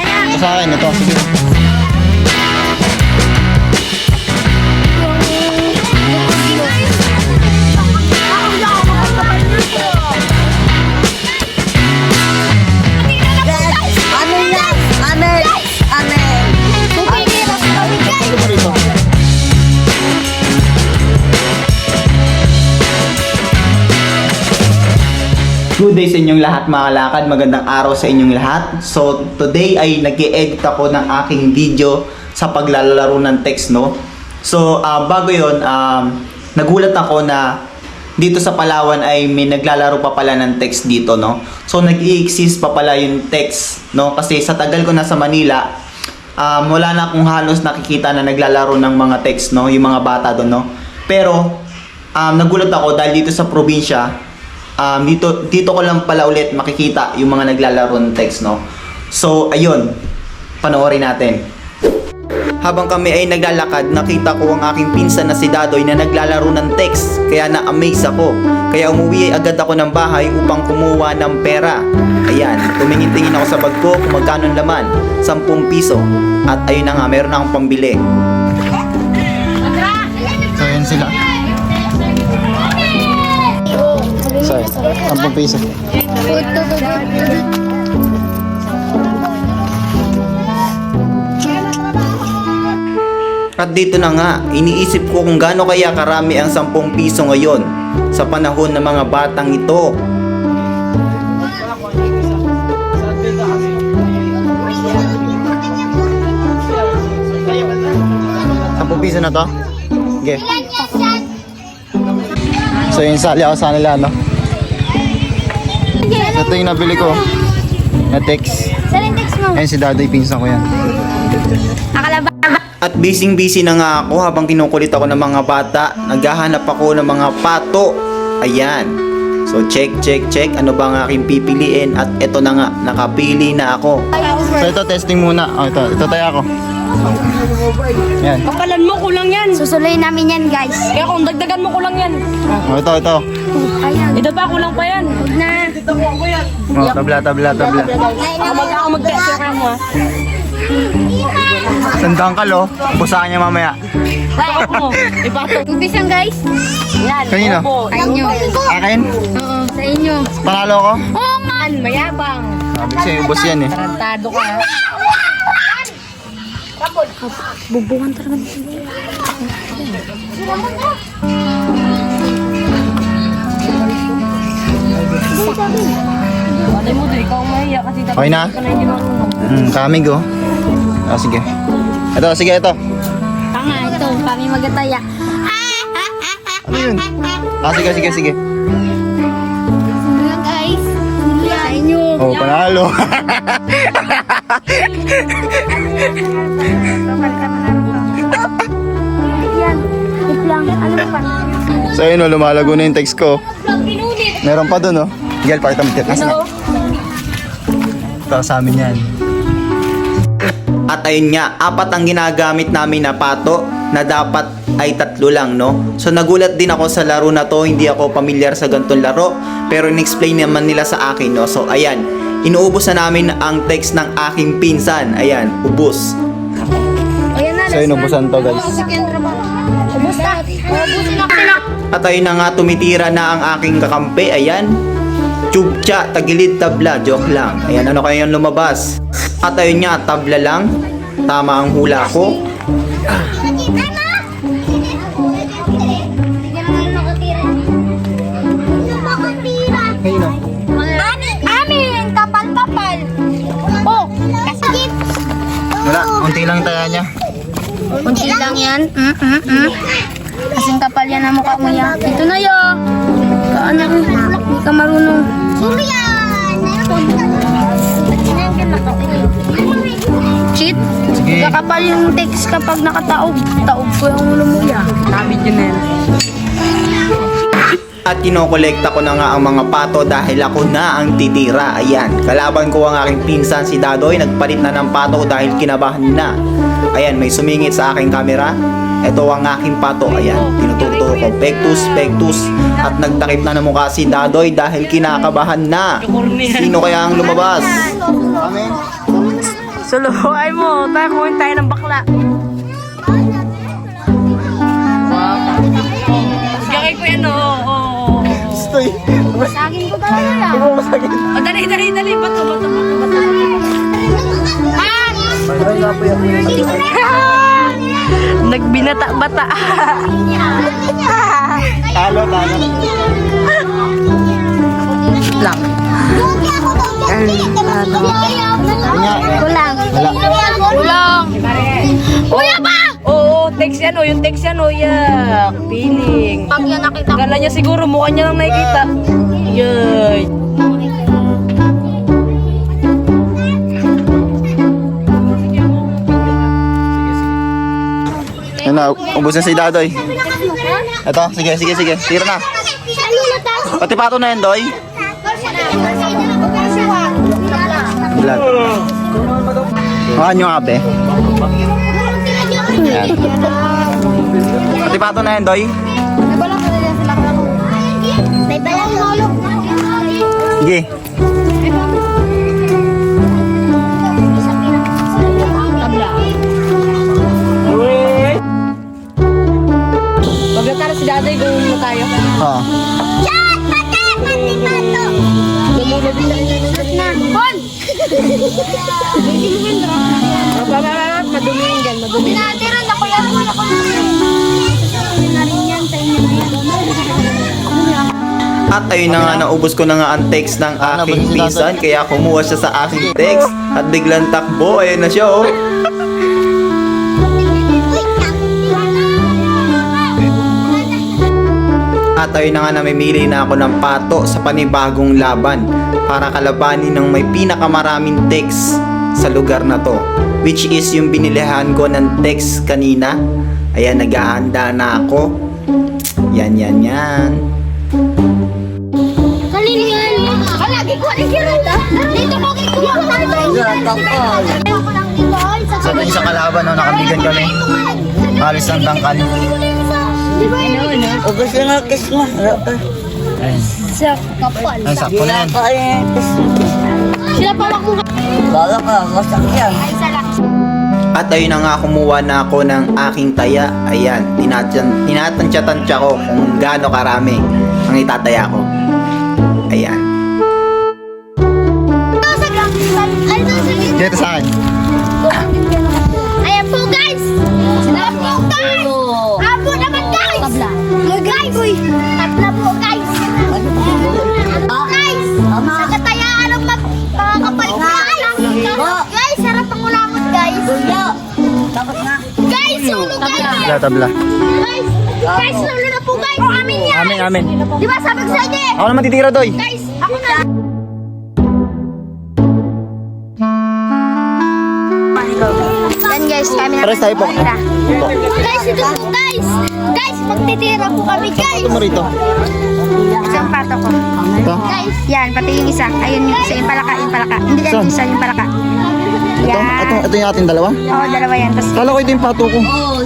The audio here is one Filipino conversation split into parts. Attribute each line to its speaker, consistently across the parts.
Speaker 1: Ito sa akin, ito. Sige. Good day sa inyong lahat mga kalakad, magandang araw sa inyong lahat. So today ay nag-i-edit ako ng aking video sa paglalaro ng text, no? So bago yon, nagulat ako na dito sa Palawan ay may naglalaro pa pala ng text dito, no? So nag-i-exist pa pala yung text, no? Kasi sa tagal ko na sa Manila, wala na akong halos nakikita na naglalaro ng mga text, no? Yung mga bata doon, no? Pero nagulat ako dahil dito sa probinsya, dito ko lang pala ulit makikita yung mga naglalaro ng text, no? So, ayun, panoorin natin. Habang kami ay naglalakad, nakita ko ang aking pinsan na si Dadoy na naglalaro ng text. Kaya na-amaze ako. Kaya umuwi agad ako ng bahay upang kumuha ng pera. Ayan, tumingin-tingin ako sa bag ko kung magkano ang laman. 10 piso. At ayun na nga, meron na akong pambili. So, ayun sila. Sorry, 10 piso. At dito na nga, iniisip ko kung gaano kaya karami ang 10 piso ngayon sa panahon ng mga batang ito. Piso na to? Okay. So yun, sali ako sa nila, no? Ito yung nabili ko na text.
Speaker 2: Saan yung text mo?
Speaker 1: Ayun si Dadoy, pinsan ko yan.
Speaker 2: Nakalaba.
Speaker 1: At busy na nga ako habang kinukulit ako ng mga bata. Naghahanap ako ng mga pato. Ayan. So check. Ano ba ang aking pipiliin? At ito na nga, nakapili na ako. So ito, testing muna. Oh, ito tayo ako. Yan.
Speaker 3: Kapalan mo, kulang yan.
Speaker 2: Susuluyin namin yan, guys.
Speaker 3: Kaya kung dagdagan mo, kulang yan.
Speaker 1: Oh, ito.
Speaker 2: Ayan.
Speaker 3: Ito pa, kulang pa yan.
Speaker 2: Huwag na.
Speaker 1: Oh, tabla.
Speaker 3: Ako mag-test yung mo, ha?
Speaker 1: Sandang kalo. Pusahan niya mamaya.
Speaker 3: Bakit mo? Ipato.
Speaker 2: Ubisan, guys.
Speaker 3: Yan.
Speaker 1: Kanino?
Speaker 3: Opo.
Speaker 2: Sa inyo.
Speaker 1: Akin?
Speaker 2: Oo, sa inyo.
Speaker 1: Panalo ko?
Speaker 2: Oo, man.
Speaker 3: Mayabang.
Speaker 1: Sabi sa'yo, ubos yan eh.
Speaker 3: Tarantado ka, ha?
Speaker 2: Bubuhan talaga.
Speaker 3: Malay mo, di ikaw mahiya kasi tapos
Speaker 1: Okay na?
Speaker 3: ka na hindi marunong.
Speaker 1: Kamig oh. Sige. Ito.
Speaker 2: Tanga, ito. Kami magataya.
Speaker 1: Ano yun? Sige.
Speaker 2: Sino yan, guys? Sino yan? Sa inyo.
Speaker 1: Oh, panalo.
Speaker 2: Yan. Wait lang. Ano pa?
Speaker 1: So yun oh, lumalago na yung text ko. Meron pa dun oh. Miguel, pakita mo titas na. Ito sa amin yan. At ayun nga, 4 ang ginagamit namin na pato na dapat ay 3 lang, no? So nagulat din ako sa laro na to, hindi ako pamilyar sa ganitong laro, pero in-explain naman nila sa akin, no? So ayan, inuubos na namin ang text ng aking pinsan. Ayan, ubos.
Speaker 2: Ayan na.
Speaker 1: So inubusan to, guys.
Speaker 2: Ubus na. Ubusin ako na.
Speaker 1: At ayun na nga, tumitira na ang aking kakampi. Ayan, tubtya, tagilid, tabla, joke lang. Ayan, ano kaya yung lumabas? At ayun nga, tabla lang. Tama ang hula ko.
Speaker 2: Amin! Kapal-papal! Oh! Kasagit!
Speaker 1: Wala, unti lang taya niya.
Speaker 2: Kunti lang yan. Kasing kapal yan ang mukha mo yan. Ito na yun! Kaanak, hindi ka marunong. Sino yan? Cheat?
Speaker 1: Sige.
Speaker 2: Kakapal yung text kapag nakataob. Taob ko yung ulo mo yan.
Speaker 3: Nabid yun na yan.
Speaker 1: At kinokolekta ko na nga ang mga pato dahil ako na ang titira. Ayan, kalaban ko ang aking pinsan si Dadoy. Nagpalit na ng pato dahil kinabahan na. Ayan, may sumingit sa aking camera. Ito ang aking pato. Ayan, tinuturo ko. Pektus. At nagtakip na ng mukha si Dadoy dahil kinakabahan na. Sino kaya ang lumabas? Amen.
Speaker 3: Suluhay mo. Tayo kuhin tayo ng bakla. Gagay ko yan, oh.
Speaker 1: Stoy.
Speaker 2: Saging ko talaga yan.
Speaker 1: Masakit.
Speaker 3: Oh, dali. Bato. Nagbinata-bata.
Speaker 1: Talo.
Speaker 3: Lang.
Speaker 2: Kulang.
Speaker 1: Wala.
Speaker 2: Kuya ba?
Speaker 3: Oo, text yan, yung text yan, yak. Piling.
Speaker 2: Pag yan nakita ko.
Speaker 3: Kala niya siguro, mukha niya lang nakikita. Yay.
Speaker 1: Yan na, ubos na si Dadoy. Ito, sige. Tira na. Pati pato na yan, Doy. Ilan? Makan yung abe. Yan. Pati pato na yan, Doy.
Speaker 2: May balang lolo.
Speaker 1: Sige.
Speaker 3: Pagkatara si Daday, gawin mo tayo.
Speaker 1: Oo.
Speaker 2: Chat! Pati! Pati pato! Bon!
Speaker 3: Madumihin dyan, madumi.
Speaker 2: Natira na kuya mo. Narinyan sa inyo.
Speaker 1: At ayun na nga, naubos ko na nga ang text ng aking pinsan. Kaya kumuha siya sa aking text. At biglang takbo, ayun na siya, oh. At ayun na nga, namimili na ako ng pato sa panibagong laban para kalabanin ng may pinakamaraming text sa lugar na to, which is yung binilihan ko ng text kanina. Ayan, naghahanda na ako. Yan.
Speaker 2: Kalinian! Lagi ko rin kirata! Dito ko kikuha ko tayo!
Speaker 1: Sa atin sa kalaban, no, nakabigan kami. Alis ng tangkal.
Speaker 2: Di ba yun?
Speaker 4: Ubus na kiss mo.
Speaker 2: Sa kapal.
Speaker 1: Ay, sakto na yan.
Speaker 2: Sila pala kung
Speaker 4: Bala ka, masak yan.
Speaker 2: ay salak.
Speaker 1: At ayun na nga, kumuha na ako ng aking taya. Ayan, tinatansya-tansya ko kung gaano karami ang itataya ko. Ayan. Dito sa akin.
Speaker 2: Ayan po guys! Ayan po guys! Apo naman guys! Guys! Tatla po guys! Guys! Nagkatayaan ang makakapal guys! Guys, sarap ang ulamot guys!
Speaker 4: Tapos na.
Speaker 2: Guys, sulo guys!
Speaker 1: Tabla.
Speaker 2: Guys, sulo na po guys! Amin yan!
Speaker 1: Amin.
Speaker 2: Di ba sabi ko sa inyo eh?
Speaker 1: Ako naman titira, Doy.
Speaker 2: Guys, ako na! Yan guys, kami na.
Speaker 1: Pares tayo po.
Speaker 2: Guys, ito po guys! Guys, magtitira po kami guys!
Speaker 1: Ito mo rito.
Speaker 2: Isang pato ko.
Speaker 1: Ito.
Speaker 2: Guys, yan, pati yung isa. Ayun yung isa, yung palaka. Hindi yan, yung isa, yung palaka. Yan.
Speaker 1: Ito yung ating dalawa.
Speaker 2: Oo, dalawa yan. Tapos,
Speaker 1: Kala ko ito yung pato ko.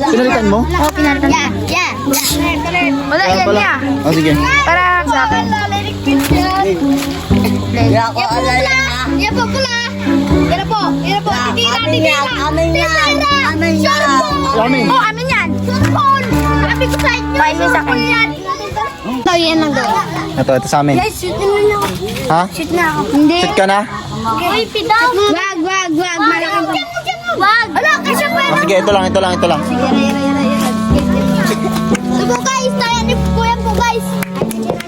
Speaker 1: Pinalitan mo?
Speaker 2: oo, pinalitan. Yan. Wala, yan niya.
Speaker 1: Oh, sige.
Speaker 2: Para sa akin.
Speaker 4: Hindi ako alala na.
Speaker 2: Yan po pula. Yan po. Titira.
Speaker 4: Amin yan. Amin yan.
Speaker 1: Amin.
Speaker 2: Oo, amin yan. Surpol. Sabi ko sa inyo. Pahin mo sa akin. Ito, yan lang gawin.
Speaker 1: Ito sa amin.
Speaker 2: Guys, shoot na ako.
Speaker 1: Ha?
Speaker 2: Shoot na ako. Hindi.
Speaker 1: Shoot ka na?
Speaker 2: Uy, pidaw. Wag. Malakang pa. Wag. Ala, kasi pa.
Speaker 1: Oh, sige, ito lang.
Speaker 2: Ito guys, tayo ni Kuya po guys.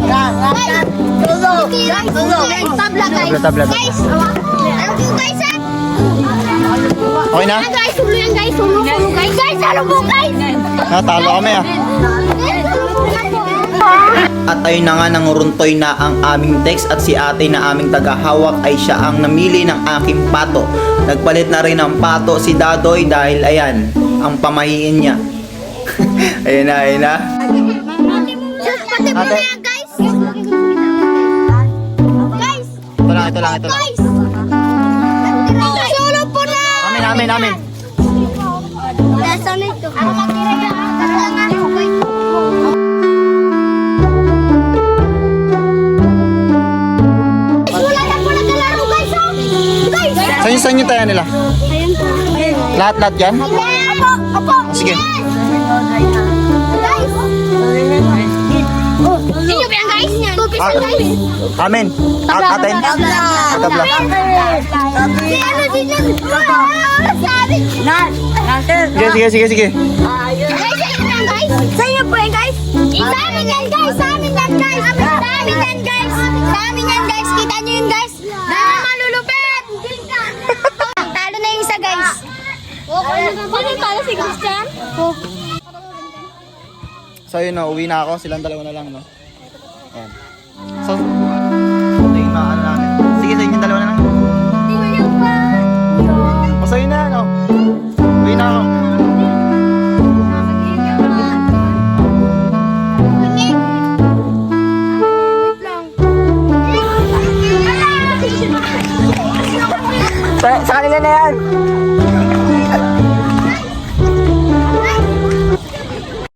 Speaker 2: Guys,
Speaker 4: Tulog.
Speaker 2: guys, tabla guys.
Speaker 1: Tabla.
Speaker 2: Guys, ano po guys ha?
Speaker 1: Okay na?
Speaker 2: Guys, sulo yan guys, sulo guys. Guys, ano po guys?
Speaker 1: Talo kami, ah. At ayun na nga, nanguruntoy na ang aming text at si ate na aming tagahawak ay siya ang namili ng aking pato. Nagpalit na rin ng pato si Dadoy dahil ayan, ang pamahiin niya. Ayun na.
Speaker 2: Pati mo na yan guys. Guys,
Speaker 1: Ito lang.
Speaker 2: guys. Sulo po na.
Speaker 1: Amin.
Speaker 2: Nasa nito. Ako matira yan. Talangan ko guys. Wala na po naglalaro guys oh. Guys.
Speaker 1: Saan yung taya nila?
Speaker 2: Ayun
Speaker 1: Lahat yan?
Speaker 4: Opo.
Speaker 1: Sige.
Speaker 4: Guys. Inyo ba yan, guys? 2 pesos, guys.
Speaker 1: Amen. Atin? Tabla.
Speaker 4: Si ano din yan? Sabi.
Speaker 1: Sige.
Speaker 4: Guys, sa inyo yan, guys. Sa inyo po yan, guys. Sa amin yan, guys. Sa amin yan, guys. Sa amin yan, guys. Sa amin yan, guys. Kita nyo yun, guys. Dahil malulupit. Talo na yung isa, guys. Sino talo si Christian?
Speaker 1: So yun, no, uwi na ako. Silang dalawa na lang, no? Ayan.